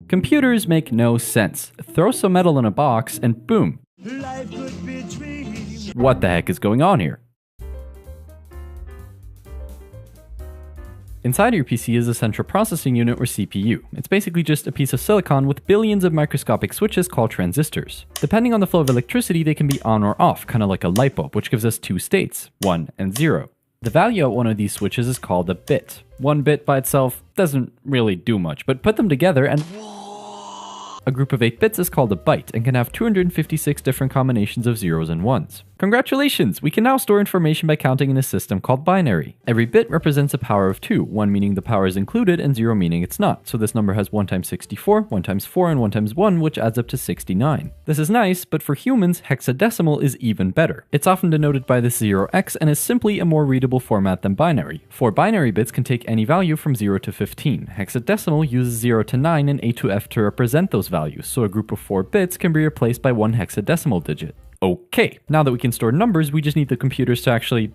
Computers make no sense. Throw some metal in a box and boom. What the heck is going on here? Inside your PC is a central processing unit or CPU. It's basically just a piece of silicon with billions of microscopic switches called transistors. Depending on the flow of electricity, they can be on or off, kind of like a light bulb, which gives us two states, 1 and 0. The value at one of these switches is called a bit. One bit by itself doesn't really do much, but put them together and a group of 8 bits is called a byte and can have 256 different combinations of zeros and ones. Congratulations! We can now store information by counting in a system called binary. Every bit represents a power of 2, 1 meaning the power is included and 0 meaning it's not. So this number has 1 times 64, 1 times 4, and 1 times 1, which adds up to 69. This is nice, but for humans, hexadecimal is even better. It's often denoted by this 0x and is simply a more readable format than binary. 4 binary bits can take any value from 0 to 15. Hexadecimal uses 0 to 9 and A to F to represent those values, so a group of 4 bits can be replaced by one hexadecimal digit. Okay, now that we can store numbers, we just need the computers to actually,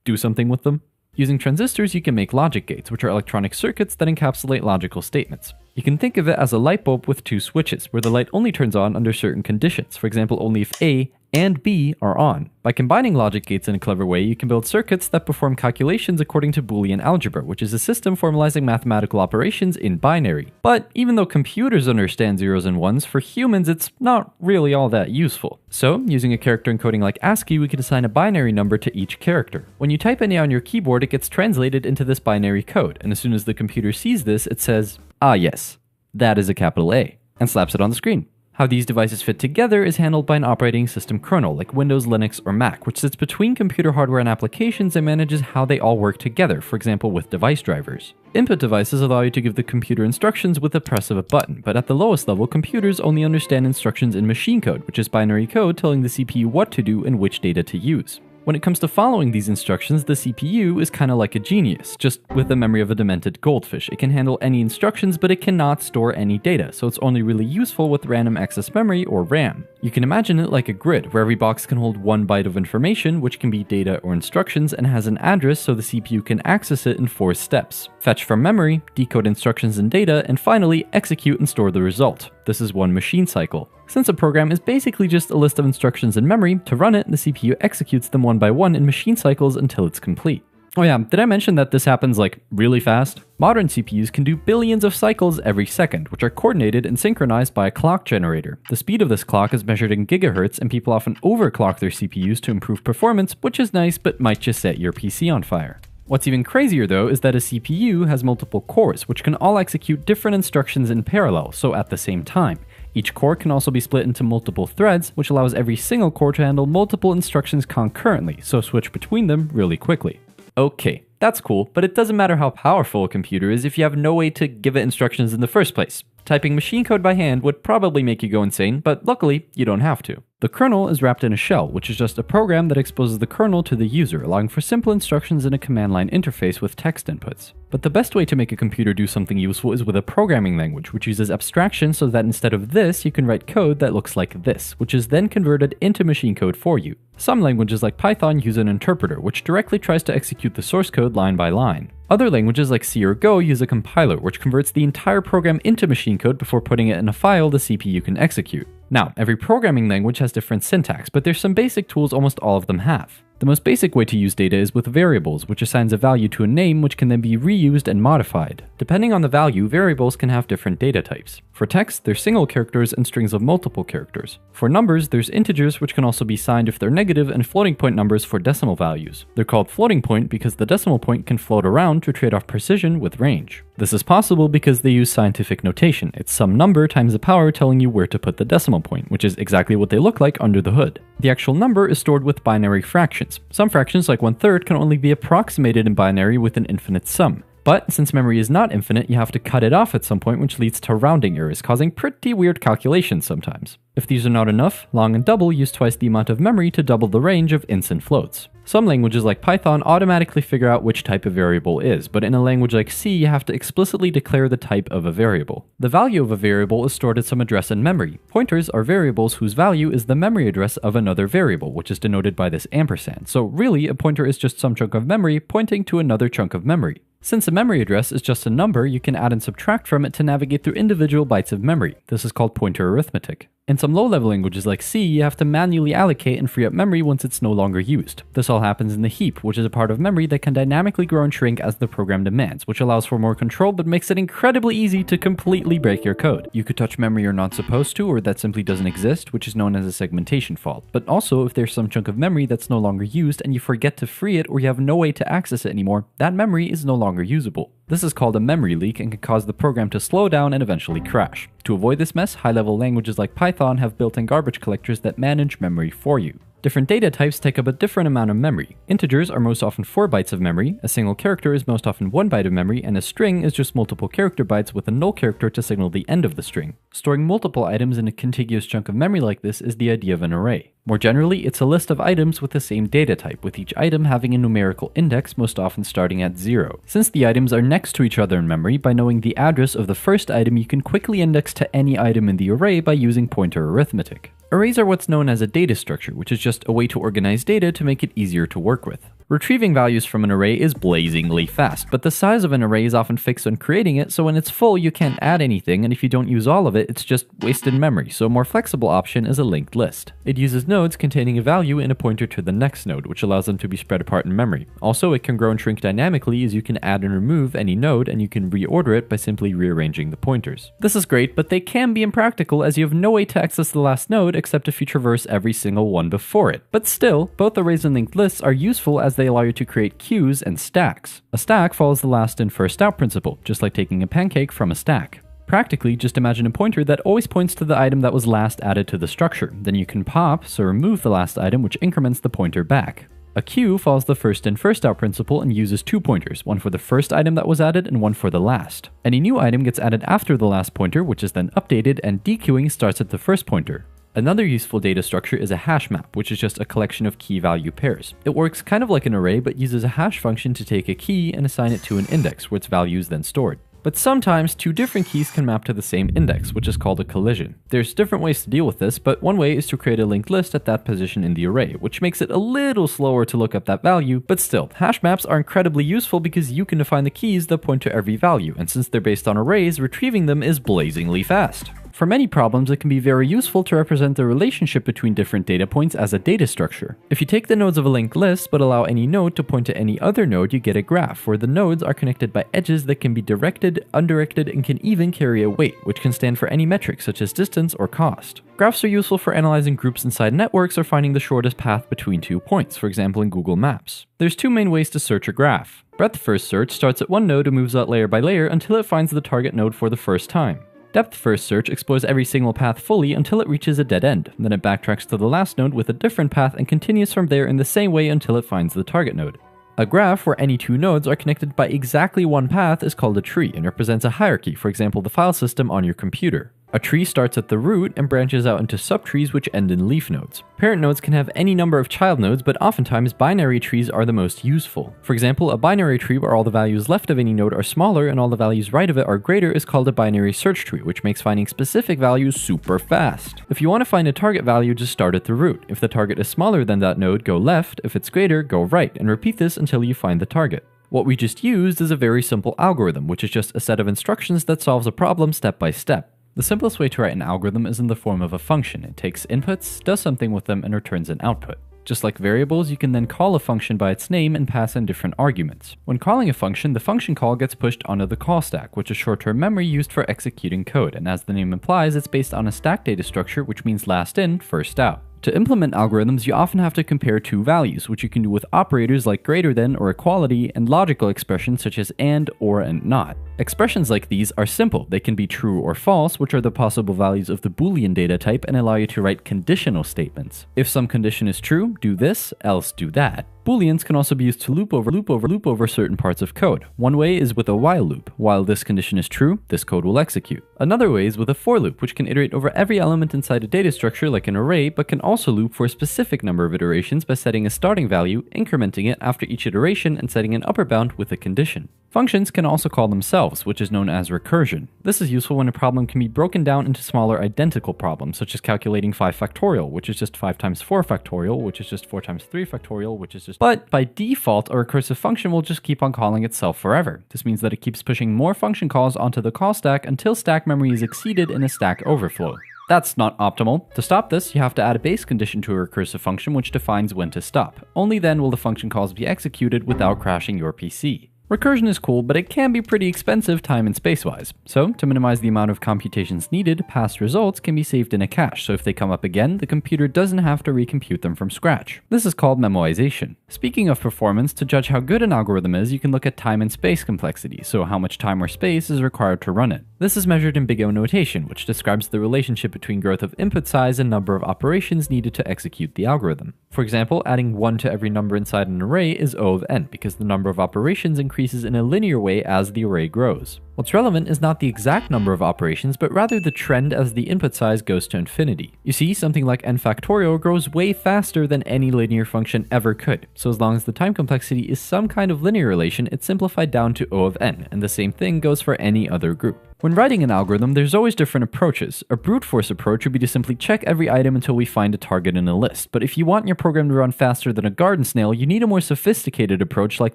do something with them. Using transistors, you can make logic gates, which are electronic circuits that encapsulate logical statements. You can think of it as a light bulb with 2 switches, where the light only turns on under certain conditions, for example, only if A and B are on. By combining logic gates in a clever way, you can build circuits that perform calculations according to Boolean Algebra, which is a system formalizing mathematical operations in binary. But even though computers understand zeros and ones, for humans it's not really all that useful. So, using a character encoding like ASCII, we can assign a binary number to each character. When you type in A on your keyboard, it gets translated into this binary code, and as soon as the computer sees this, it says, "Ah yes, that is a capital A," and slaps it on the screen. How these devices fit together is handled by an operating system kernel like Windows, Linux, or Mac, which sits between computer hardware and applications and manages how they all work together, for example with device drivers. Input devices allow you to give the computer instructions with the press of a button, but at the lowest level, computers only understand instructions in machine code, which is binary code telling the CPU what to do and which data to use. When it comes to following these instructions, the CPU is kind of like a genius, just with the memory of a demented goldfish. It can handle any instructions, but it cannot store any data, so it's only really useful with random access memory or RAM. You can imagine it like a grid, where every box can hold 1 byte of information, which can be data or instructions, and has an address so the CPU can access it in 4 steps. Fetch from memory, decode instructions and data, and finally execute and store the result. This is one machine cycle. Since a program is basically just a list of instructions in memory, to run it, the CPU executes them one by one in machine cycles until it's complete. Oh yeah, did I mention that this happens really fast? Modern CPUs can do billions of cycles every second, which are coordinated and synchronized by a clock generator. The speed of this clock is measured in gigahertz, and people often overclock their CPUs to improve performance, which is nice but might just set your PC on fire. What's even crazier though is that a CPU has multiple cores, which can all execute different instructions in parallel, so at the same time. Each core can also be split into multiple threads, which allows every single core to handle multiple instructions concurrently, so switch between them really quickly. Okay, that's cool, but it doesn't matter how powerful a computer is if you have no way to give it instructions in the first place. Typing machine code by hand would probably make you go insane, but luckily, you don't have to. The kernel is wrapped in a shell, which is just a program that exposes the kernel to the user, allowing for simple instructions in a command line interface with text inputs. But the best way to make a computer do something useful is with a programming language, which uses abstraction so that instead of this, you can write code that looks like this, which is then converted into machine code for you. Some languages like Python use an interpreter, which directly tries to execute the source code line by line. Other languages like C or Go use a compiler, which converts the entire program into machine code before putting it in a file the CPU can execute. Now, every programming language has different syntax, but there's some basic tools almost all of them have. The most basic way to use data is with variables, which assigns a value to a name which can then be reused and modified. Depending on the value, variables can have different data types. For text, there's single characters and strings of multiple characters. For numbers, there's integers which can also be signed if they're negative, and floating point numbers for decimal values. They're called floating point because the decimal point can float around to trade off precision with range. This is possible because they use scientific notation. It's some number times the power telling you where to put the decimal point, which is exactly what they look like under the hood. The actual number is stored with binary fractions. Some fractions, like 1/3, can only be approximated in binary with an infinite sum. But since memory is not infinite, you have to cut it off at some point, which leads to rounding errors, causing pretty weird calculations sometimes. If these are not enough, long and double use twice the amount of memory to double the range of ints and floats. Some languages like Python automatically figure out which type a variable is, but in a language like C, you have to explicitly declare the type of a variable. The value of a variable is stored at some address in memory. Pointers are variables whose value is the memory address of another variable, which is denoted by this ampersand. So really, a pointer is just some chunk of memory pointing to another chunk of memory. Since a memory address is just a number, you can add and subtract from it to navigate through individual bytes of memory. This is called pointer arithmetic. In some low-level languages like C, you have to manually allocate and free up memory once it's no longer used. This all happens in the heap, which is a part of memory that can dynamically grow and shrink as the program demands, which allows for more control but makes it incredibly easy to completely break your code. You could touch memory you're not supposed to, or that simply doesn't exist, which is known as a segmentation fault. But also, if there's some chunk of memory that's no longer used and you forget to free it or you have no way to access it anymore, that memory is no longer usable. This is called a memory leak and can cause the program to slow down and eventually crash. To avoid this mess, high-level languages like Python have built-in garbage collectors that manage memory for you. Different data types take up a different amount of memory. Integers are most often 4 bytes of memory, a single character is most often 1 byte of memory, and a string is just multiple character bytes with a null character to signal the end of the string. Storing multiple items in a contiguous chunk of memory like this is the idea of an array. More generally, it's a list of items with the same data type, with each item having a numerical index, most often starting at 0. Since the items are next to each other in memory, by knowing the address of the first item, you can quickly index to any item in the array by using pointer arithmetic. Arrays are what's known as a data structure, which is just a way to organize data to make it easier to work with. Retrieving values from an array is blazingly fast, but the size of an array is often fixed when creating it, so when it's full you can't add anything, and if you don't use all of it, it's just wasted memory, so a more flexible option is a linked list. It uses nodes containing a value and a pointer to the next node, which allows them to be spread apart in memory. Also, it can grow and shrink dynamically as you can add and remove any node, and you can reorder it by simply rearranging the pointers. This is great, but they can be impractical as you have no way to access the last node except if you traverse every single one before it. But still, both arrays and linked lists are useful as they allow you to create queues and stacks. A stack follows the last in first out principle, just like taking a pancake from a stack. Practically, just imagine a pointer that always points to the item that was last added to the structure. Then you can pop, so remove the last item, which increments the pointer back. A queue follows the first in first out principle and uses 2 pointers, one for the first item that was added and one for the last. Any new item gets added after the last pointer, which is then updated, and dequeuing starts at the first pointer. Another useful data structure is a hash map, which is just a collection of key value pairs. It works kind of like an array, but uses a hash function to take a key and assign it to an index, where its value is then stored. But sometimes 2 different keys can map to the same index, which is called a collision. There's different ways to deal with this, but one way is to create a linked list at that position in the array, which makes it a little slower to look up that value, but still, hash maps are incredibly useful because you can define the keys that point to every value, and since they're based on arrays, retrieving them is blazingly fast. For many problems, it can be very useful to represent the relationship between different data points as a data structure. If you take the nodes of a linked list but allow any node to point to any other node, you get a graph where the nodes are connected by edges that can be directed, undirected, and can even carry a weight, which can stand for any metric such as distance or cost. Graphs are useful for analyzing groups inside networks or finding the shortest path between 2 points, for example in Google Maps. There's 2 main ways to search a graph. Breadth first search starts at one node and moves out layer by layer until it finds the target node for the first time. Depth first search explores every single path fully until it reaches a dead end. Then it backtracks to the last node with a different path and continues from there in the same way until it finds the target node. A graph where any 2 nodes are connected by exactly one path is called a tree and represents a hierarchy, for example the file system on your computer. A tree starts at the root and branches out into subtrees which end in leaf nodes. Parent nodes can have any number of child nodes, but oftentimes binary trees are the most useful. For example, a binary tree where all the values left of any node are smaller and all the values right of it are greater is called a binary search tree, which makes finding specific values super fast. If you want to find a target value, just start at the root. If the target is smaller than that node, go left. If it's greater, go right, and repeat this until you find the target. What we just used is a very simple algorithm, which is just a set of instructions that solves a problem step by step. The simplest way to write an algorithm is in the form of a function. It takes inputs, does something with them, and returns an output. Just like variables, you can then call a function by its name and pass in different arguments. When calling a function, the function call gets pushed onto the call stack, which is short-term memory used for executing code, and as the name implies, it's based on a stack data structure, which means last in, first out. To implement algorithms, you often have to compare 2 values, which you can do with operators like greater than or equality, and logical expressions such as and, or, and not. Expressions like these are simple. They can be true or false, which are the possible values of the Boolean data type, and allow you to write conditional statements. If some condition is true, do this, else do that. Booleans can also be used to loop over certain parts of code. One way is with a while loop. While this condition is true, this code will execute. Another way is with a for loop, which can iterate over every element inside a data structure like an array, but can also loop for a specific number of iterations by setting a starting value, incrementing it after each iteration, and setting an upper bound with a condition. Functions can also call themselves, which is known as recursion. This is useful when a problem can be broken down into smaller identical problems, such as calculating 5 factorial, which is just 5 times 4 factorial, which is just 4 times 3 factorial, which is just... But by default, a recursive function will just keep on calling itself forever. This means that it keeps pushing more function calls onto the call stack until stack memory is exceeded in a stack overflow. That's not optimal. To stop this, you have to add a base condition to a recursive function which defines when to stop. Only then will the function calls be executed without crashing your PC. Recursion is cool, but it can be pretty expensive time and space-wise. So, to minimize the amount of computations needed, past results can be saved in a cache, so if they come up again, the computer doesn't have to recompute them from scratch. This is called memoization. Speaking of performance, to judge how good an algorithm is, you can look at time and space complexity, so how much time or space is required to run it. This is measured in big O notation, which describes the relationship between growth of input size and number of operations needed to execute the algorithm. For example, adding 1 to every number inside an array is O of n, because the number of operations increases in a linear way as the array grows. What's relevant is not the exact number of operations, but rather the trend as the input size goes to infinity. You see, something like n factorial grows way faster than any linear function ever could, so as long as the time complexity is some kind of linear relation, it's simplified down to O of n, and the same thing goes for any other group. When writing an algorithm, there's always different approaches. A brute force approach would be to simply check every item until we find a target in a list, but if you want your program to run faster than a garden snail, you need a more sophisticated approach like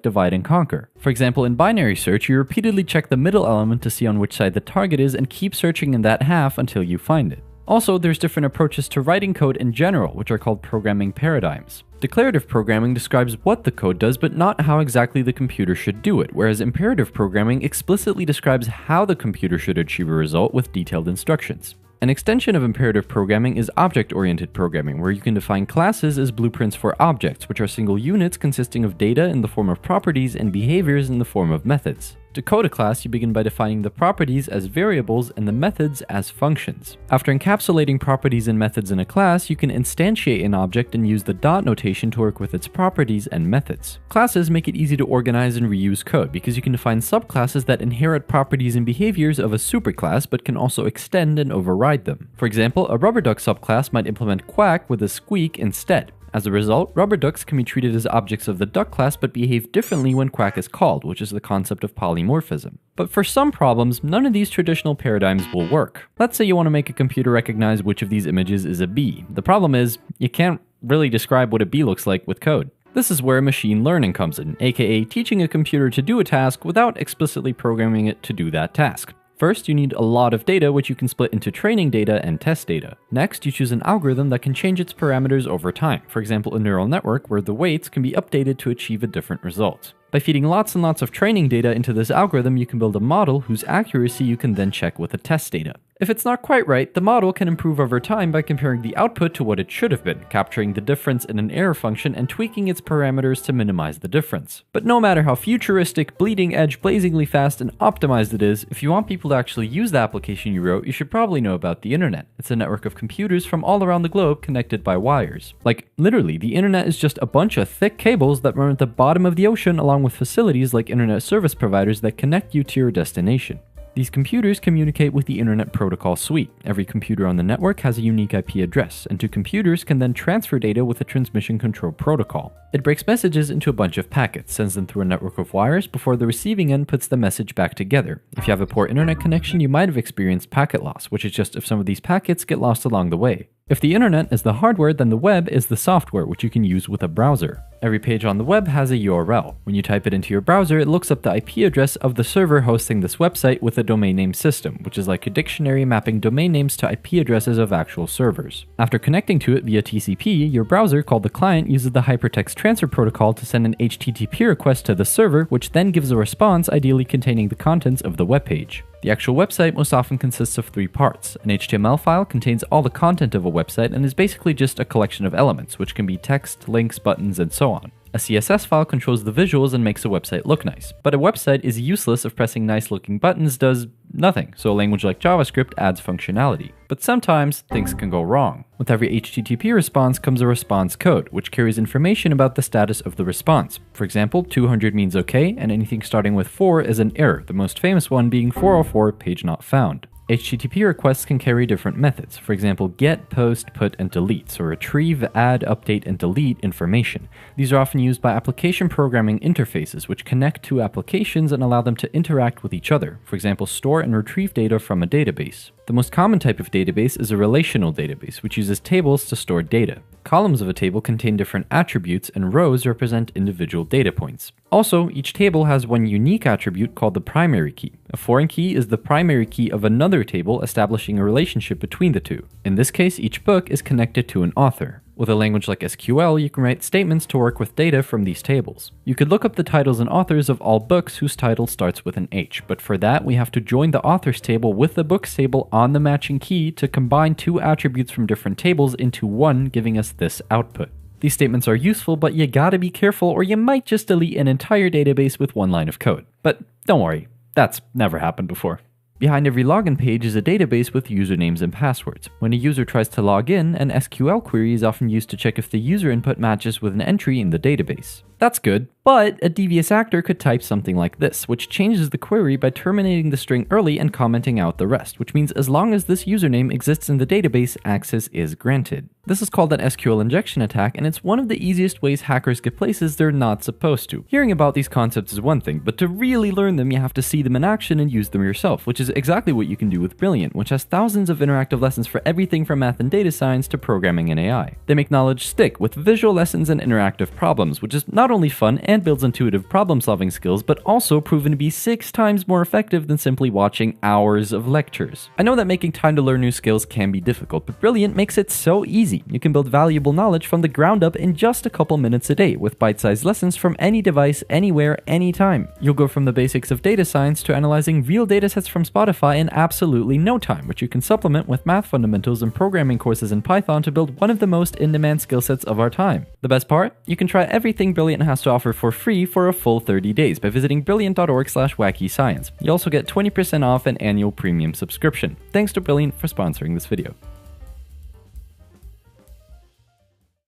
divide and conquer. For example, in binary search, you repeatedly check the middle element to see on which side the target is and keep searching in that half until you find it. Also, there's different approaches to writing code in general, which are called programming paradigms. Declarative programming describes what the code does, but not how exactly the computer should do it, whereas imperative programming explicitly describes how the computer should achieve a result with detailed instructions. An extension of imperative programming is object-oriented programming, where you can define classes as blueprints for objects, which are single units consisting of data in the form of properties and behaviors in the form of methods. To code a class, you begin by defining the properties as variables and the methods as functions. After encapsulating properties and methods in a class, you can instantiate an object and use the dot notation to work with its properties and methods. Classes make it easy to organize and reuse code because you can define subclasses that inherit properties and behaviors of a superclass but can also extend and override them. For example, a rubber duck subclass might implement quack with a squeak instead. As a result, rubber ducks can be treated as objects of the duck class but behave differently when quack is called, which is the concept of polymorphism. But for some problems, none of these traditional paradigms will work. Let's say you want to make a computer recognize which of these images is a bee. The problem is, you can't really describe what a bee looks like with code. This is where machine learning comes in, aka teaching a computer to do a task without explicitly programming it to do that task. First, you need a lot of data, which you can split into training data and test data. Next, you choose an algorithm that can change its parameters over time. For example, a neural network where the weights can be updated to achieve a different result. By feeding lots and lots of training data into this algorithm, you can build a model whose accuracy you can then check with the test data. If it's not quite right, the model can improve over time by comparing the output to what it should have been, capturing the difference in an error function and tweaking its parameters to minimize the difference. But no matter how futuristic, bleeding edge, blazingly fast, and optimized it is, if you want people to actually use the application you wrote, you should probably know about the internet. It's a network of computers from all around the globe connected by wires. Like, literally, the internet is just a bunch of thick cables that run at the bottom of the ocean along with facilities like internet service providers that connect you to your destination. These computers communicate with the Internet Protocol Suite. Every computer on the network has a unique IP address, and two computers can then transfer data with a transmission control protocol. It breaks messages into a bunch of packets, sends them through a network of wires before the receiving end puts the message back together. If you have a poor internet connection, you might have experienced packet loss, which is just if some of these packets get lost along the way. If the internet is the hardware, then the web is the software, which you can use with a browser. Every page on the web has a URL. When you type it into your browser, it looks up the IP address of the server hosting this website with a domain name system, which is like a dictionary mapping domain names to IP addresses of actual servers. After connecting to it via TCP, your browser, called the client, uses the hypertext transfer protocol to send an HTTP request to the server, which then gives a response ideally containing the contents of the web page. The actual website most often consists of 3 parts. An HTML file contains all the content of a website and is basically just a collection of elements, which can be text, links, buttons, and so on. A CSS file controls the visuals and makes a website look nice. But a website is useless if pressing nice-looking buttons does nothing, so a language like JavaScript adds functionality. But sometimes, things can go wrong. With every HTTP response comes a response code, which carries information about the status of the response. For example, 200 means OK, and anything starting with 4 is an error, the most famous one being 404, page not found. HTTP requests can carry different methods, for example get, post, put, and delete, so retrieve, add, update, and delete information. These are often used by application programming interfaces, which connect to applications and allow them to interact with each other, for example store and retrieve data from a database. The most common type of database is a relational database, which uses tables to store data. Columns of a table contain different attributes, and rows represent individual data points. Also, each table has one unique attribute called the primary key. A foreign key is the primary key of another table, establishing a relationship between the two. In this case, each book is connected to an author. With a language like SQL, you can write statements to work with data from these tables. You could look up the titles and authors of all books whose title starts with an H, but for that we have to join the authors table with the books table on the matching key to combine two attributes from different tables into one, giving us this output. These statements are useful, but you gotta be careful or you might just delete an entire database with one line of code. But don't worry, that's never happened before. Behind every login page is a database with usernames and passwords. When a user tries to log in, an SQL query is often used to check if the user input matches with an entry in the database. That's good, but a devious actor could type something like this, which changes the query by terminating the string early and commenting out the rest, which means as long as this username exists in the database, access is granted. This is called an SQL Injection Attack, and it's one of the easiest ways hackers get places they're not supposed to. Hearing about these concepts is one thing, but to really learn them, you have to see them in action and use them yourself, which is exactly what you can do with Brilliant, which has thousands of interactive lessons for everything from math and data science to programming and AI. They make knowledge stick with visual lessons and interactive problems, which is not only fun and builds intuitive problem-solving skills, but also proven to be 6 times more effective than simply watching hours of lectures. I know that making time to learn new skills can be difficult, but Brilliant makes it so easy. You can build valuable knowledge from the ground up in just a couple minutes a day, with bite-sized lessons from any device, anywhere, anytime. You'll go from the basics of data science to analyzing real datasets from Spotify in absolutely no time, which you can supplement with math fundamentals and programming courses in Python to build one of the most in-demand skill sets of our time. The best part? You can try everything Brilliant has to offer for free for a full 30 days by visiting brilliant.org/wackyscience. You also get 20% off an annual premium subscription. Thanks to Brilliant for sponsoring this video.